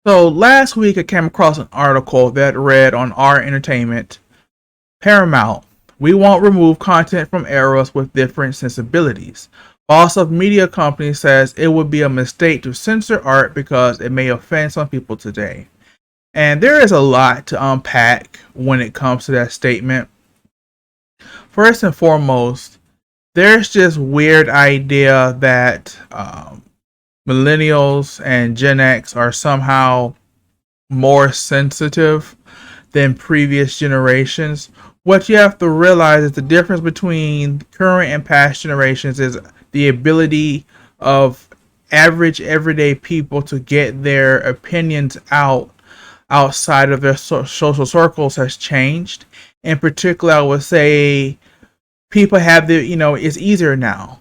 So last week I came across an article that read on our entertainment, Paramount, we won't remove content from eras with different sensibilities. Boss of media company says it would be a mistake to censor art because it may offend some people today. And there is a lot to unpack when it comes to that statement. First and foremost, there's just weird idea that millennials and Gen X are somehow more sensitive than previous generations. What you have to realize is the difference between current and past generations is the ability of average everyday people to get their opinions outside of their social circles has changed. In particular, I would say people have it's easier now.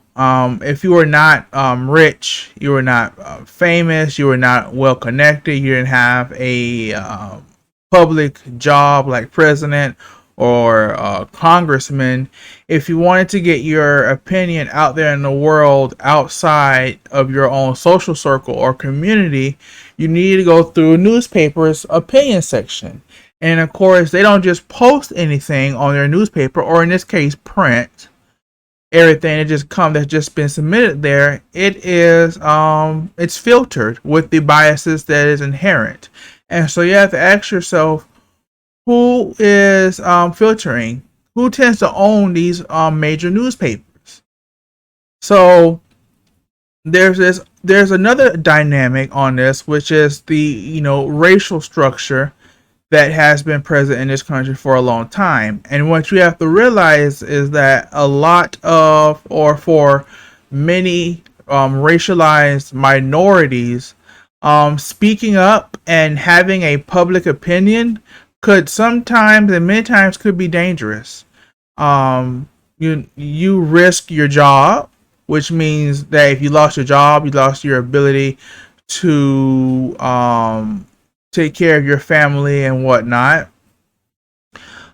If you were not rich, you were not famous, you were not well connected, you didn't have a public job like president or congressman. If you wanted to get your opinion out there in the world outside of your own social circle or community, you need to go through a newspaper's opinion section. And of course, they don't just post anything on their newspaper, or in this case, print everything that's just been submitted there. It's filtered with the biases that is inherent, and so you have to ask yourself, who is filtering? Who tends to own these major newspapers? So there's another dynamic on this, which is the racial structure that has been present in this country for a long time. And what you have to realize is that a lot of, or for many racialized minorities, speaking up and having a public opinion could sometimes and many times could be dangerous. You risk your job, which means that if you lost your job, you lost your ability to take care of your family and whatnot.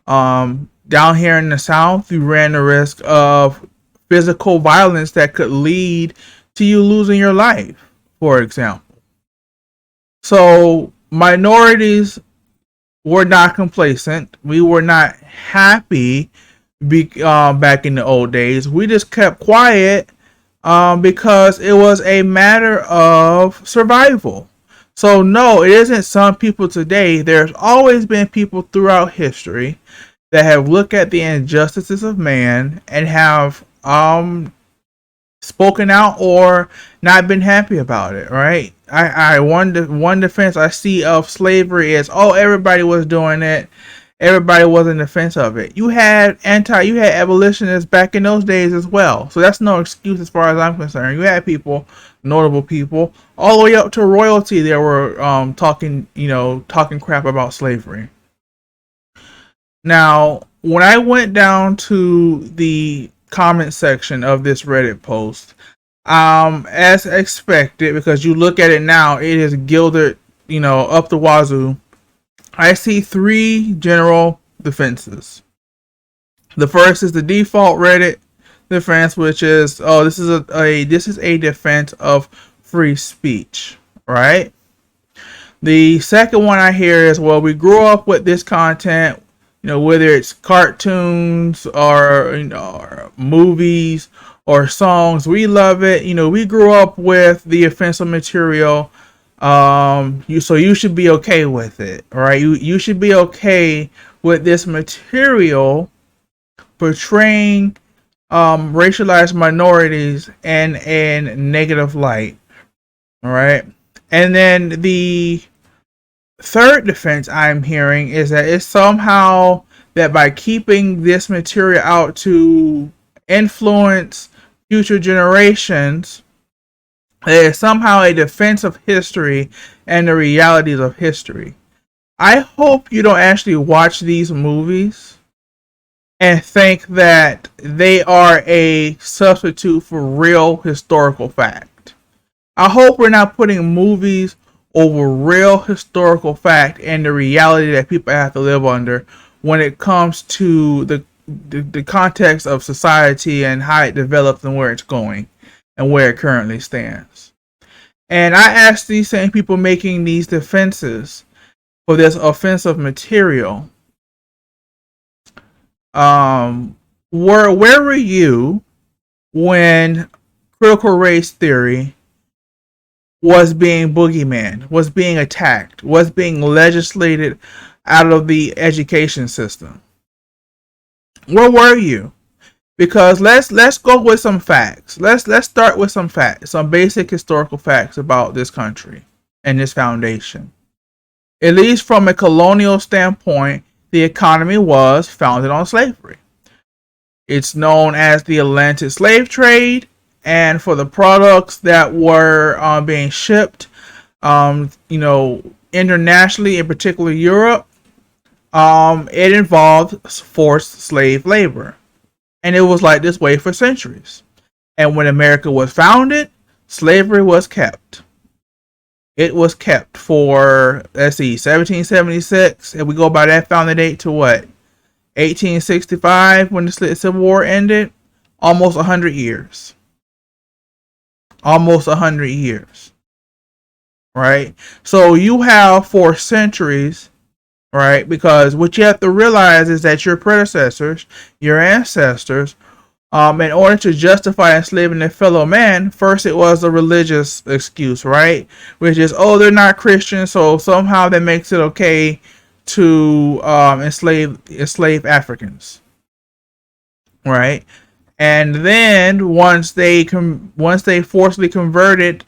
Down here in the South, you ran the risk of physical violence that could lead to you losing your life, for example. So minorities were not complacent. We were not happy back in the old days. We just kept quiet because it was a matter of survival. So no, it isn't some people today. There's always been people throughout history that have looked at the injustices of man and have spoken out or not been happy about it, right? I one defense I see of slavery is, oh, everybody was doing it. Everybody was in defense of it. You had abolitionists back in those days as well. So that's no excuse as far as I'm concerned. You had people, notable people, all the way up to royalty that were talking crap about slavery. Now, when I went down to the comment section of this Reddit post, as expected, because you look at it now, it is gilded, up the wazoo. I see three general defenses. The first is the default Reddit defense, which is, oh, this is a defense of free speech, right? The second one I hear is, well, we grew up with this content, whether it's cartoons or or movies or songs, we love it. We grew up with the offensive material. You should be okay with it, right? You should be okay with this material portraying racialized minorities in a negative light, all right? And then the third defense I'm hearing is that it's somehow that by keeping this material out to influence future generations, it is somehow a defense of history and the realities of history. I hope you don't actually watch these movies and think that they are a substitute for real historical fact. I hope we're not putting movies over real historical fact and the reality that people have to live under when it comes to the context of society and how it develops and where it's going and where it currently stands. And I asked these same people making these defenses for this offensive material, where were you when critical race theory was being boogeyman, was being attacked, was being legislated out of the education system? Where were you? Because let's go with some facts. Let's start with some facts, some basic historical facts about this country and this foundation. At least from a colonial standpoint, the economy was founded on slavery. It's known as the Atlantic slave trade, and for the products that were being shipped, internationally, in particular Europe, it involved forced slave labor. And it was like this way for centuries. And when America was founded, slavery was kept. It was kept for, 1776. And we go by that founding date to what? 1865, when the Civil War ended. Almost 100 years. Almost 100 years. Right? So you have for centuries, right? Because what you have to realize is that your predecessors, your ancestors, in order to justify enslaving their fellow man, first it was a religious excuse, right? Which is, oh, they're not Christians, so somehow that makes it okay to enslave Africans, right? And then once they forcibly converted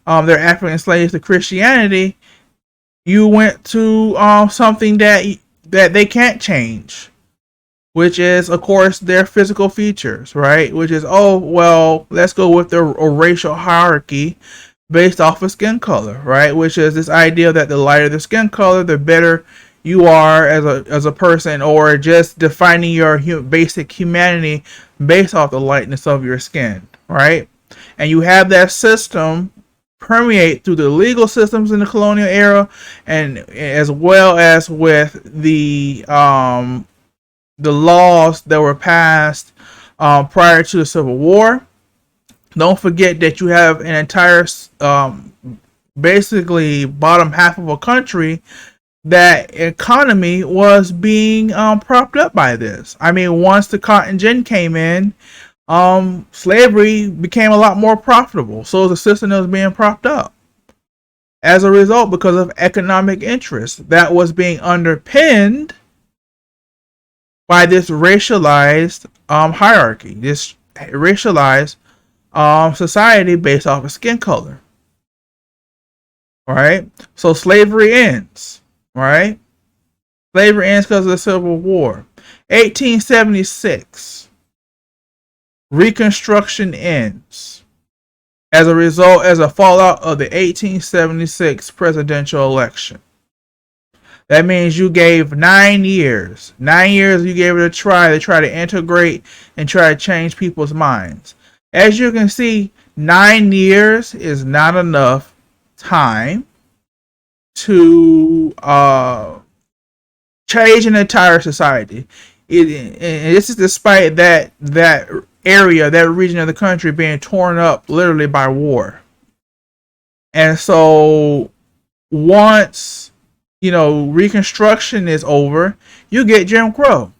their African slaves to Christianity, you went to something that they can't change, which is, of course, their physical features, right? Which is, oh, well, let's go with a racial hierarchy based off of skin color, right? Which is this idea that the lighter the skin color, the better you are as a person, or just defining your basic humanity based off the lightness of your skin, right? And you have that system permeate through the legal systems in the colonial era, and as well as with the laws that were passed prior to the Civil War. Don't forget that you have an entire basically bottom half of a country that economy was being propped up by this. I mean, once the cotton gin came in, slavery became a lot more profitable. So the system was being propped up as a result, because of economic interest that was being underpinned by this racialized hierarchy, this racialized society based off of skin color. Right? So slavery ends. Right? Slavery ends because of the Civil War. 1876. Reconstruction ends as a result, as a fallout of the 1876 presidential election. That means you gave 9 years. 9 years you gave it a try to try to integrate and try to change people's minds. As you can see, 9 years is not enough time to change an entire society. And this is despite that area, that region of the country being torn up literally by war. And so once, Reconstruction is over, you get Jim Crow.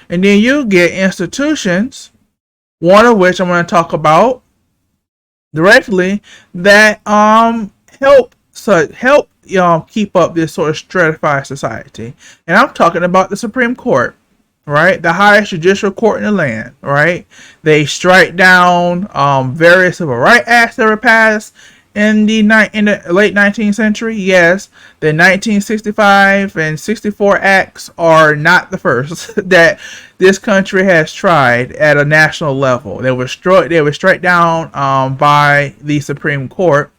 And then you get institutions, one of which I'm going to talk about directly, that help keep up this sort of stratified society. And I'm talking about the Supreme Court, right? The highest judicial court in the land, right? They strike down various civil rights acts that were passed in the late 19th century. Yes, the 1965 and 64 acts are not the first that this country has tried at a national level. They were struck down by the Supreme Court.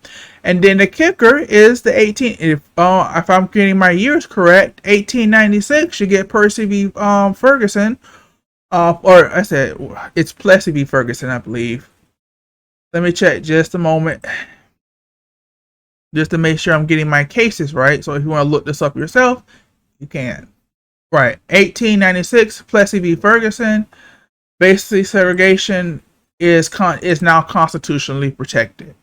And then the kicker is the if I'm getting my years correct, 1896 you get Percy v. Ferguson, or I said it's Plessy v. Ferguson, I believe. Let me check just a moment, just to make sure I'm getting my cases right. So if you want to look this up yourself, you can. Right, 1896, Plessy v. Ferguson. Basically, segregation is now constitutionally protected.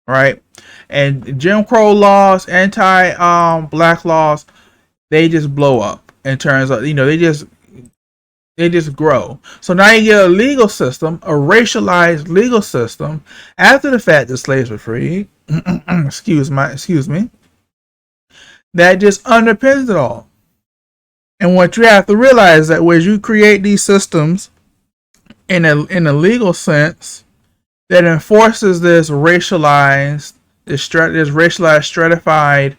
right? And Jim Crow laws, anti black laws, they just blow up in terms of, they just grow. So now you get a legal system, a racialized legal system, after the fact that slaves were freed. excuse me. That just underpins it all. And what you have to realize that when you create these systems in a legal sense that enforces this racialized stratified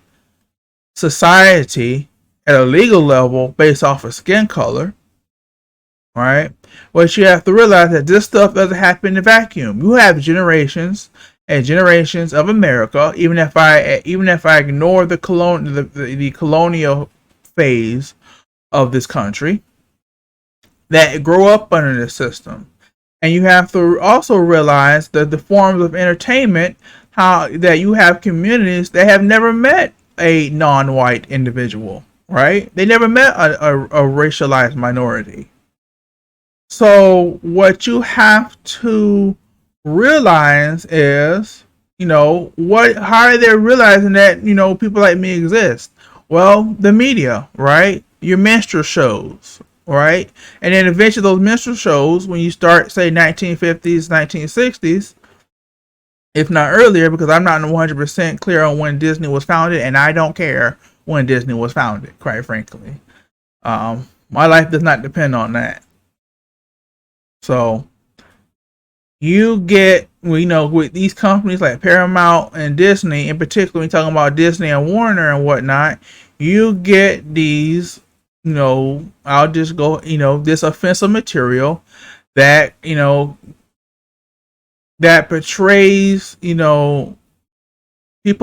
society at a legal level based off of skin color, right? What you have to realize that this stuff doesn't happen in a vacuum. You have generations and generations of America, even if I ignore the colonial phase of this country, that grow up under this system. And you have to also realize that the forms of entertainment, how that you have communities that have never met a non-white individual, right? They never met a racialized minority. So what you have to realize is, how are they realizing that, people like me exist? Well, the media, right? Your minstrel shows, right? And then eventually those minstrel shows, when you start, say, 1950s, 1960s, if not earlier, because I'm not 100% clear on when Disney was founded, and I don't care when Disney was founded, quite frankly. My life does not depend on that. So you get, with these companies like Paramount and Disney, in particular, when you're talking about Disney and Warner and whatnot, you get these, I'll just go, this offensive material that, that portrays, people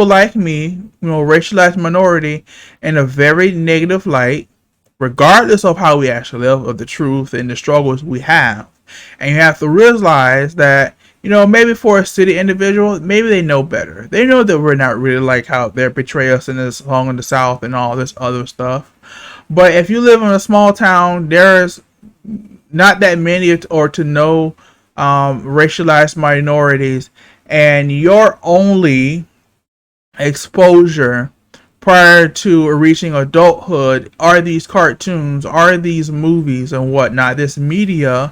like me, racialized minority, in a very negative light, regardless of how we actually live, of the truth and the struggles we have. And you have to realize that, maybe for a city individual, maybe they know better. They know that we're not really like how they portray us in this song in the South and all this other stuff. But if you live in a small town, there's not that many or to no racialized minorities, and your only exposure prior to reaching adulthood are these cartoons, are these movies and whatnot, this media.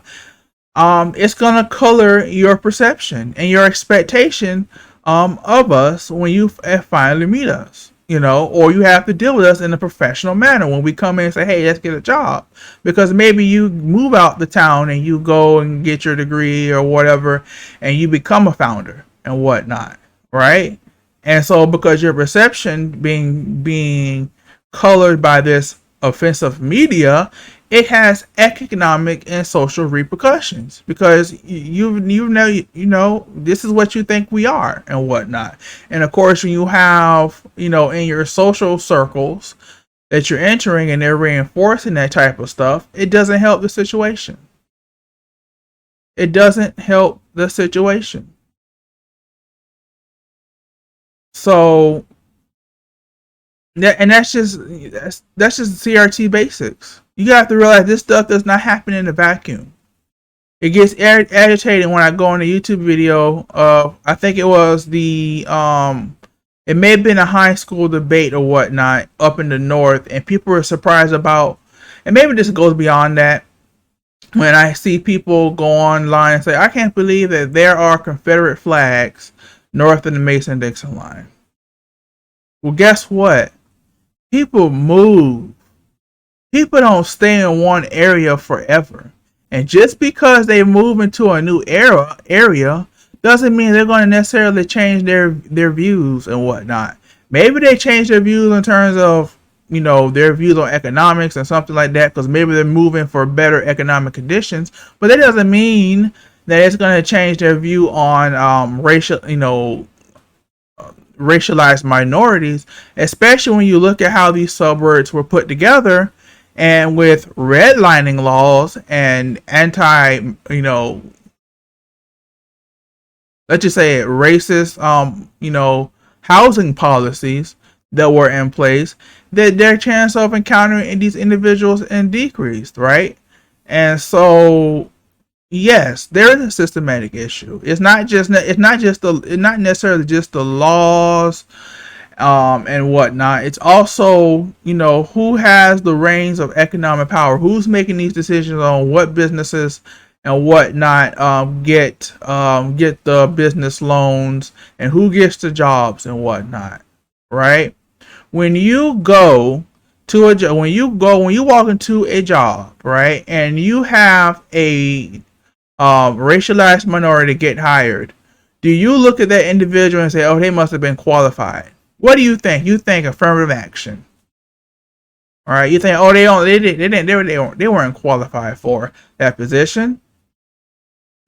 It's gonna color your perception and your expectation of us when you finally meet us, or you have to deal with us in a professional manner when we come in and say, hey, let's get a job, because maybe you move out the town and you go and get your degree or whatever, and you become a founder and whatnot, right? And so because your perception being colored by this offensive media, it has economic and social repercussions, because you know this is what you think we are and whatnot. And of course, when you have, in your social circles that you're entering and they're reinforcing that type of stuff, it doesn't help the situation. It doesn't help the situation. So that's just CRT basics. You have to realize this stuff does not happen in a vacuum. It gets agitating when I go on a YouTube video of, I think it was it may have been a high school debate or whatnot up in the north, and people were surprised about, and maybe this goes beyond that, when I see people go online and say, I can't believe that there are Confederate flags north of the Mason-Dixon line. Well, guess what? People move. People don't stay in one area forever. And just because they move into a new area doesn't mean they're going to necessarily change their views and whatnot. Maybe they change their views in terms of, their views on economics and something like that, because maybe they're moving for better economic conditions. But that doesn't mean that it's going to change their view on racialized minorities, especially when you look at how these suburbs were put together, and with redlining laws and let's just say racist, housing policies that were in place, that their chance of encountering these individuals decreased, right? And so, yes, there is a systematic issue. It's not necessarily just the laws and whatnot. It's also, who has the reins of economic power, who's making these decisions on what businesses and whatnot get the business loans, and who gets the jobs and whatnot, right? When you go to a job, when you walk into a job, right, and you have a racialized minority get hired, do you look at that individual and say, "Oh, they must have been qualified"? What do you think? You think affirmative action, all right? You think, "Oh, they weren't qualified for that position,"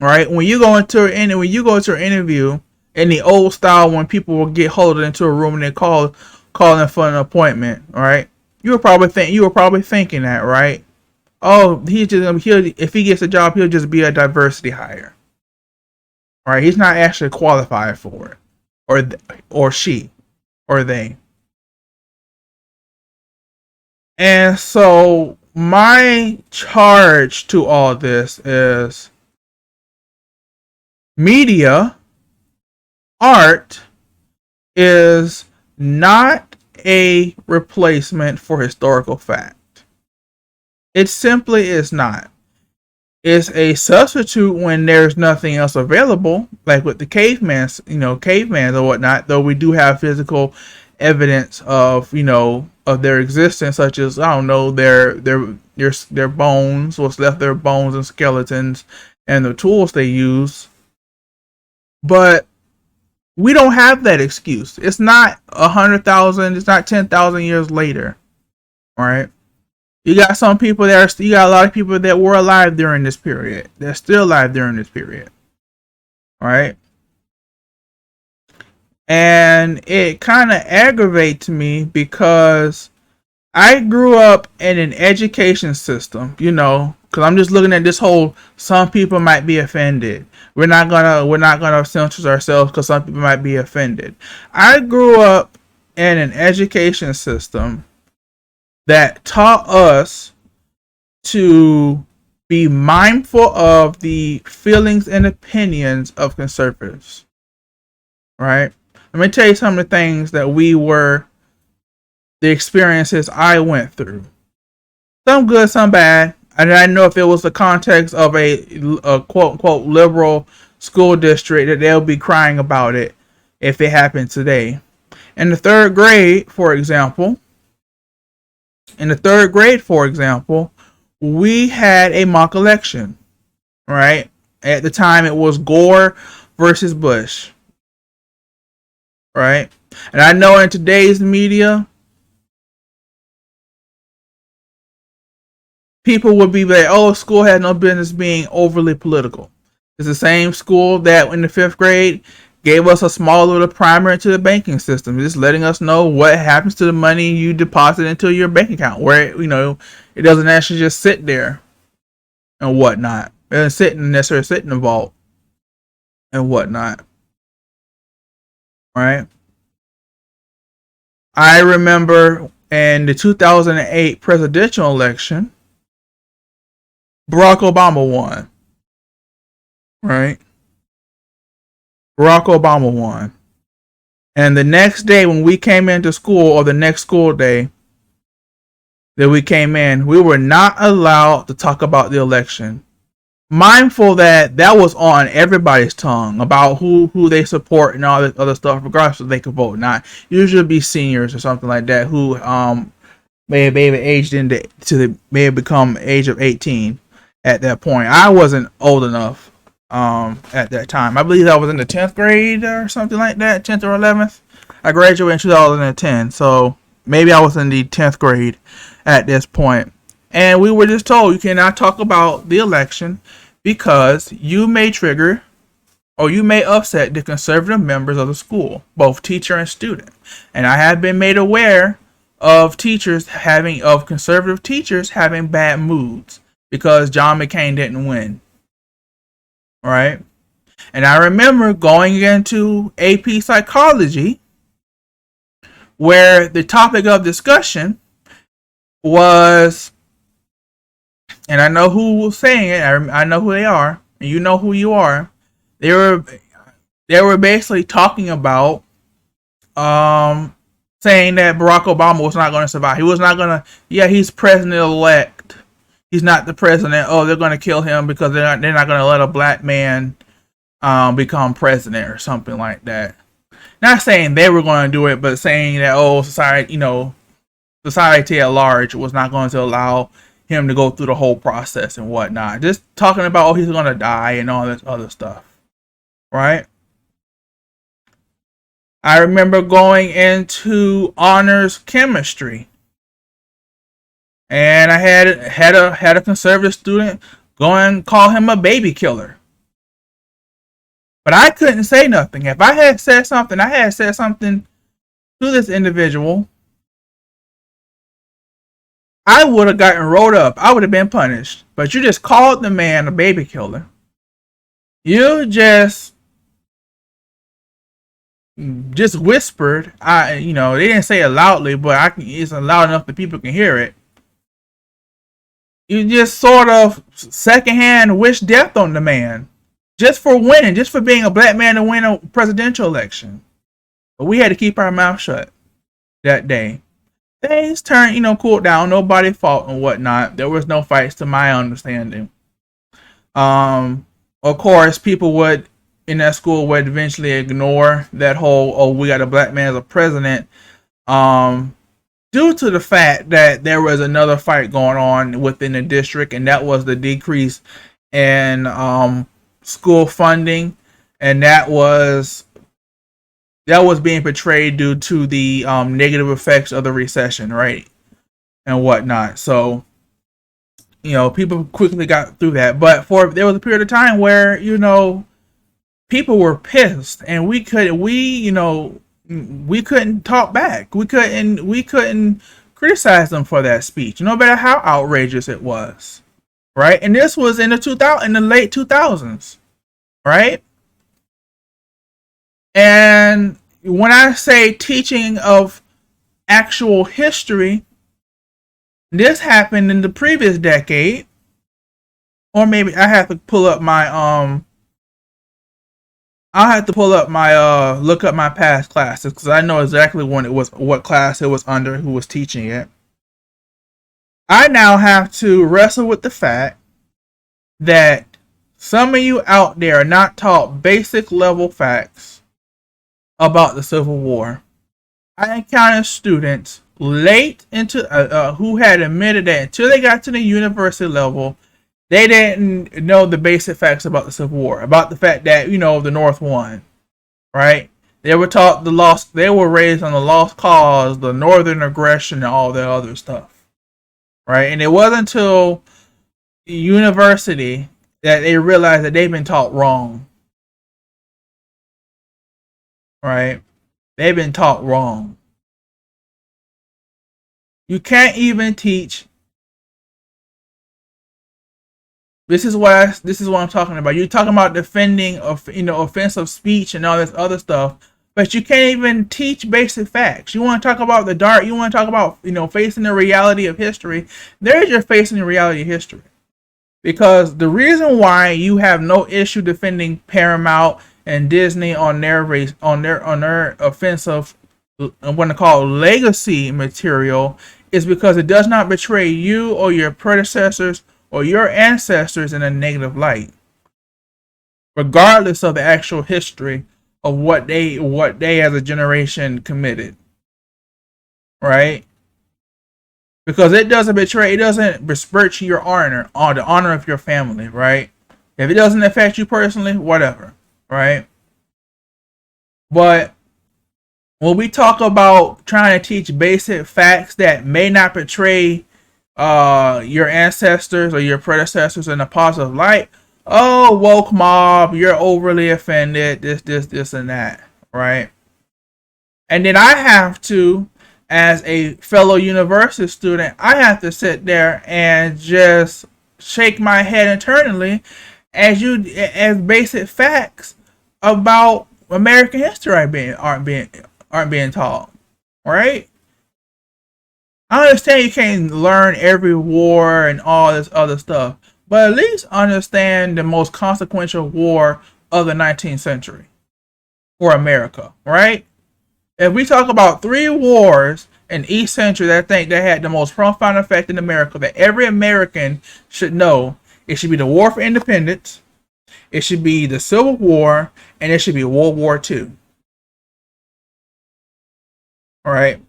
right? When you go to an interview in the old style, when people will get hold into a room and they call in for an appointment, right? You were probably thinking that, right? Oh, if he gets a job, he'll just be a diversity hire. Right? He's not actually qualified for it, or she, or they. And so my charge to all this is media, art is not a replacement for historical fact. It simply is not. It's a substitute when there's nothing else available, like with the cavemans or whatnot. Though we do have physical evidence of their existence, such as, I don't know, their bones, what's left, their bones and skeletons, and the tools they use. But we don't have that excuse. It's not 100,000. It's not 10,000 years later, right? You got you got a lot of people that were alive during this period. They're still alive during this period. All right. And it kind of aggravates me because I grew up in an education system, because I'm just looking at this whole, some people might be offended. We're not gonna censor ourselves because some people might be offended. I grew up in an education system that taught us to be mindful of the feelings and opinions of conservatives, right? Let me tell you some of the things the experiences I went through. Some good, some bad. I didn't know if it was the context of a quote unquote liberal school district that they'll be crying about it if it happened today. In the third grade, for example, we had a mock election, right? At the time, it was Gore versus Bush, right? And I know in today's media, people would be like, "Oh, school had no business being overly political." It's the same school that in the fifth grade gave us a small little primer into the banking system, just letting us know what happens to the money you deposit into your bank account, where it doesn't actually just sit there and whatnot. It doesn't necessarily sit in the vault and whatnot, right? I remember in the 2008 presidential election, Barack Obama won, right? Barack Obama won. And the next day when we came into school, or the next school day that we came in, we were not allowed to talk about the election. Mindful that was on everybody's tongue about who they support and all this other stuff, regardless if they could vote or not. Usually be seniors or something like that who may have aged may have become age of 18 at that point. I wasn't old enough at that time. I believe I was in the 10th grade or something like that, 10th or 11th. I graduated in 2010, so maybe I was in the 10th grade at this point. And we were just told you cannot talk about the election because you may trigger or you may upset the conservative members of the school, both teacher and student. And I have been made aware of conservative teachers having bad moods because John McCain didn't win. Right? And I remember going into AP psychology where the topic of discussion was, and I know who was saying it, I know who they are, and you know who you are. They were basically talking about saying that Barack Obama was not going to survive. He was not going to. Yeah, he's president elect. He's not the president. Oh, they're going to kill him because they're not going to let a black man become president or something like that. Not saying they were going to do it, but saying that society at large was not going to allow him to go through the whole process and whatnot. Just talking about, oh, he's going to die and all this other stuff, right? I remember going into honors chemistry, and I had a conservative student go and call him a baby killer. But I couldn't say nothing. If I had said something, to this individual, I would have gotten rolled up. I would have been punished. But you just called the man a baby killer. You just whispered. They didn't say it loudly, but it's loud enough that people can hear it. You just sort of secondhand wish death on the man. Just for winning, just for being a black man to win a presidential election. But we had to keep our mouth shut that day. Things turned, cooled down. Nobody fought and whatnot. There was no fights to my understanding. Of course, people in that school would eventually ignore that whole, oh, we got a black man as a president, due to the fact that there was another fight going on within the district, and that was the decrease in school funding, and that was being portrayed due to the negative effects of the recession, right, and whatnot. So, people quickly got through that, but there was a period of time where people were pissed, and we couldn't talk back. We couldn't criticize them for that speech, no matter how outrageous it was, right? And this was in the late 2000s, right? And when I say teaching of actual history, this happened in the previous decade, or maybe I have to pull up my look up my past classes, because I know exactly what class it was under, who was teaching it. I now have to wrestle with the fact that some of you out there are not taught basic level facts about the Civil War. I encountered students late into who had admitted that until they got to the university level, they didn't know the basic facts about the Civil War, about the fact that the North won, right? They were taught they were raised on the lost cause, the Northern aggression, and all that other stuff, right? And it wasn't until university that they realized that they've been taught wrong, right? They've been taught wrong. You can't even teach. This is what I'm talking about. You're talking about defending of offensive speech and all this other stuff, but you can't even teach basic facts. You want to talk about the dark. You want to talk about facing the reality of history. There's your facing the reality of history. Because the reason why you have no issue defending Paramount and Disney on their offensive, I'm going to call legacy material, is because it does not betray you or your predecessors or your ancestors in a negative light, regardless of the actual history of what they as a generation committed, right? Because it doesn't besmirch your honor or the honor of your family, right? If it doesn't affect you personally, whatever, right? But when we talk about trying to teach basic facts that may not portray your ancestors or your predecessors in a positive light, oh, woke mob, you're overly offended, this, and that, right? And then I have to, as a fellow university student, I have to sit there and just shake my head internally as basic facts about American history aren't being taught, right? I understand you can't learn every war and all this other stuff, but at least understand the most consequential war of the 19th century for America, right? If we talk about three wars in each century that I think that had the most profound effect in America that every American should know, it should be the War for Independence, it should be the Civil War, and it should be World War II. All right.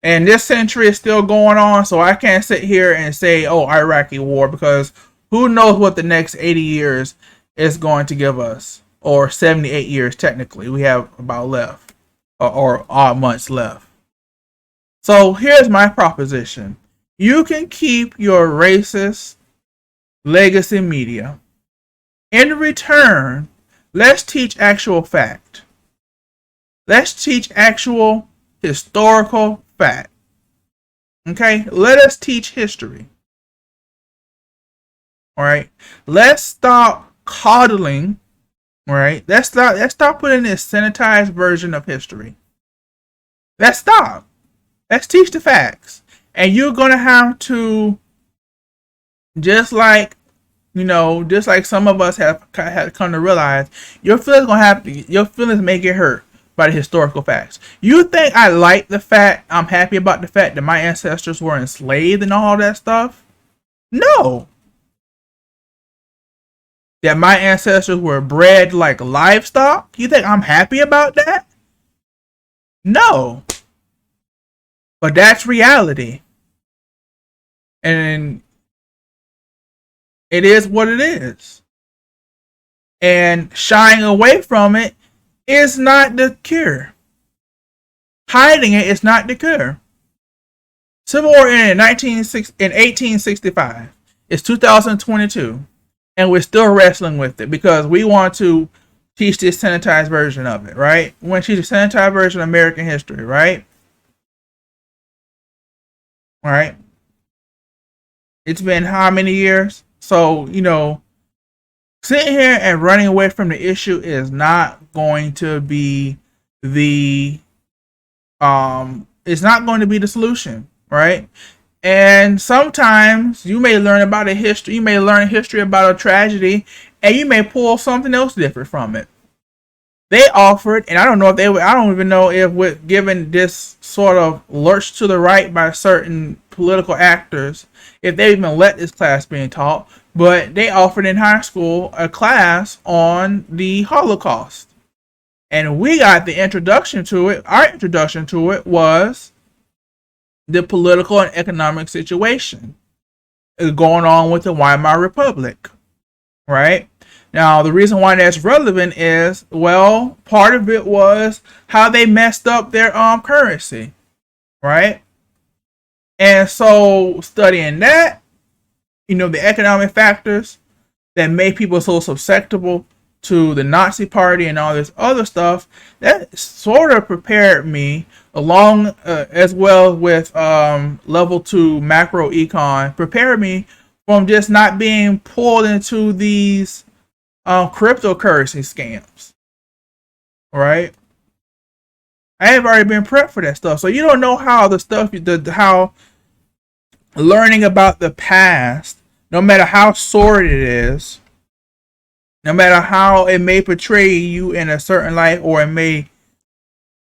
And this century is still going on, so I can't sit here and say, oh, Iraqi war, because who knows what the next 80 years is going to give us, or 78 years technically. We have about left, or odd months left. So here's my proposition. You can keep your racist legacy media. In return, let's teach actual fact. Let's teach actual historical fact. Okay? Let us teach history. Alright? Let's stop coddling. Alright? Let's stop putting this sanitized version of history. Let's stop. Let's teach the facts. And you're gonna have to, just like some of us have come to realize, your feelings may get hurt by the historical facts. You think I like the fact, I'm happy about the fact that my ancestors were enslaved and all that stuff? No. That my ancestors were bred like livestock? You think I'm happy about that? No. But that's reality. And it is what it is. And shying away from it is not the cure. Hiding it is not the cure. Civil War ended in 1865. It's 2022. And we're still wrestling with it because we want to teach this sanitized version of it, right? We want to teach a sanitized version of American history, right? All right. It's been how many years? So, sitting here and running away from the issue is not going to be it's not going to be the solution, right? And sometimes you may learn about a history, you may learn a history about a tragedy, and you may pull something else different from it. They offered, and I don't even know if with given this sort of lurch to the right by certain political actors, if they even let this class being taught, but they offered in high school a class on the Holocaust. And we got the introduction to it. Our introduction to it was the political and economic situation going on with the Weimar Republic, right? Now, the reason why that's relevant is, well, part of it was how they messed up their currency, right? And so studying that, the economic factors that made people so susceptible to the Nazi Party and all this other stuff, that sort of prepared me along as well with level 2 macro econ, prepared me from just not being pulled into these cryptocurrency scams, right? I have already been prepped for that stuff. So you don't know how the stuff, how learning about the past, no matter how sordid it is, no matter how it may portray you in a certain light, or it may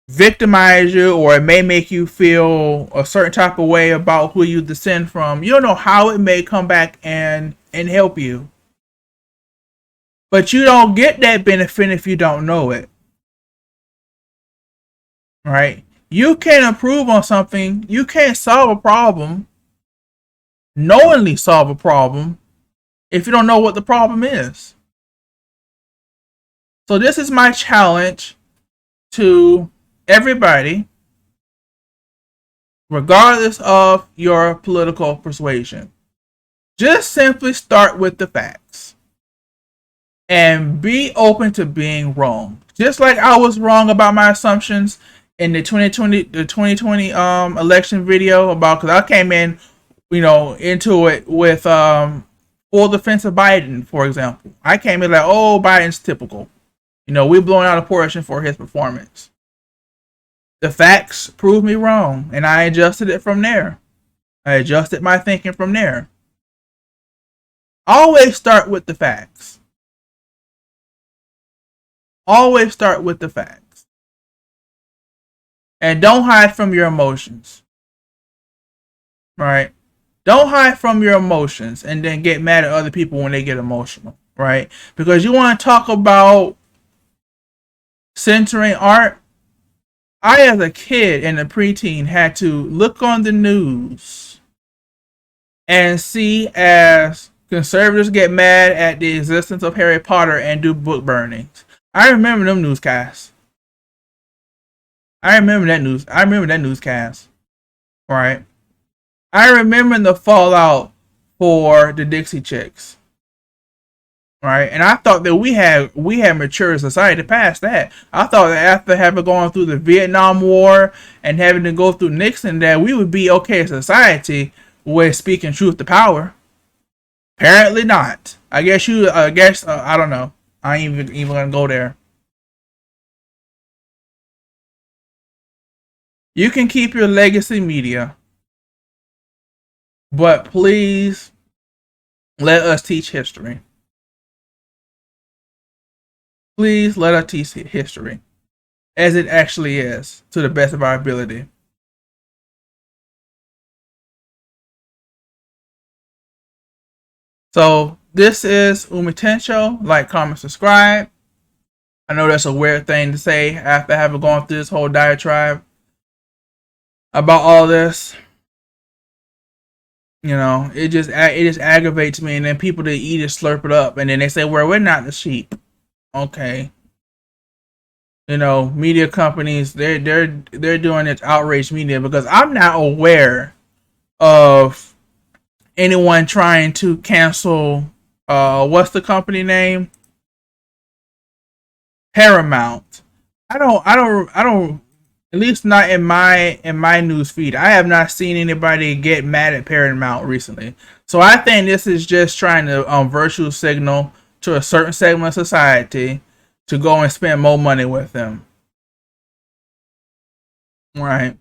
victimize you, or it may make you feel a certain type of way about who you descend from, you don't know how it may come back and help you. But you don't get that benefit if you don't know it. Right? You can't improve on something. You can't solve a problem, knowingly solve a problem, if you don't know what the problem is. So this is my challenge to everybody, regardless of your political persuasion. Just simply start with the facts. And be open to being wrong. Just like I was wrong about my assumptions in the 2020 election video, about, because I came in, into it with full defense of Biden, for example. I came in like, oh, Biden's typical. We're blowing out a portion for his performance. The facts proved me wrong, and I adjusted it from there. I adjusted my thinking from there. Always start with the facts. Always start with the facts. And don't hide from your emotions. Right? Don't hide from your emotions and then get mad at other people when they get emotional. Right? Because you want to talk about censoring art. I, as a kid and a preteen, had to look on the news and see as conservatives get mad at the existence of Harry Potter and do book burnings. I remember them newscasts. I remember that newscast. Right. I remember the fallout for the Dixie Chicks. Right. And I thought that we had mature society past that. I thought that after having gone through the Vietnam War and having to go through Nixon, that we would be okay as society with speaking truth to power. Apparently not. I guess I don't know. I ain't even gonna go there. You can keep your legacy media, but please let us teach history. Please let us teach history as it actually is to the best of our ability. So this is Umitencho. Like, comment, subscribe. I know that's a weird thing to say after having gone through this whole diatribe about all this. You know, it just aggravates me, and then people that eat it slurp it up, and then they say, "Well, we're not the sheep." Okay. You know, media companies, they're doing this outrage media because I'm not aware of anyone trying to cancel what's the company name? Paramount. I don't at least not in my news feed. I have not seen anybody get mad at Paramount recently. So I think this is just trying to virtue signal to a certain segment of society to go and spend more money with them. Right.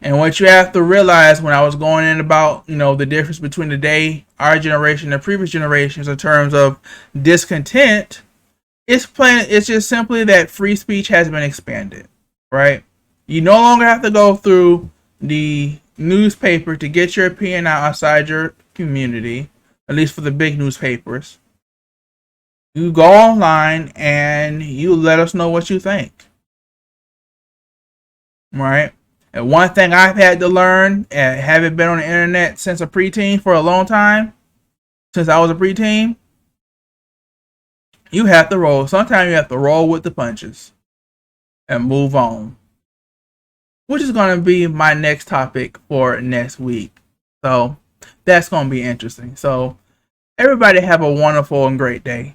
And what you have to realize when I was going in about, the difference between our generation and previous generations in terms of discontent, it's just simply that free speech has been expanded, right? You no longer have to go through the newspaper to get your opinion out outside your community, at least for the big newspapers. You go online and you let us know what you think, right? And one thing I've had to learn, having been on the internet since a preteen for a long time, since I was a preteen, you have to roll. Sometimes you have to roll with the punches and move on, which is going to be my next topic for next week. So that's going to be interesting. So everybody have a wonderful and great day.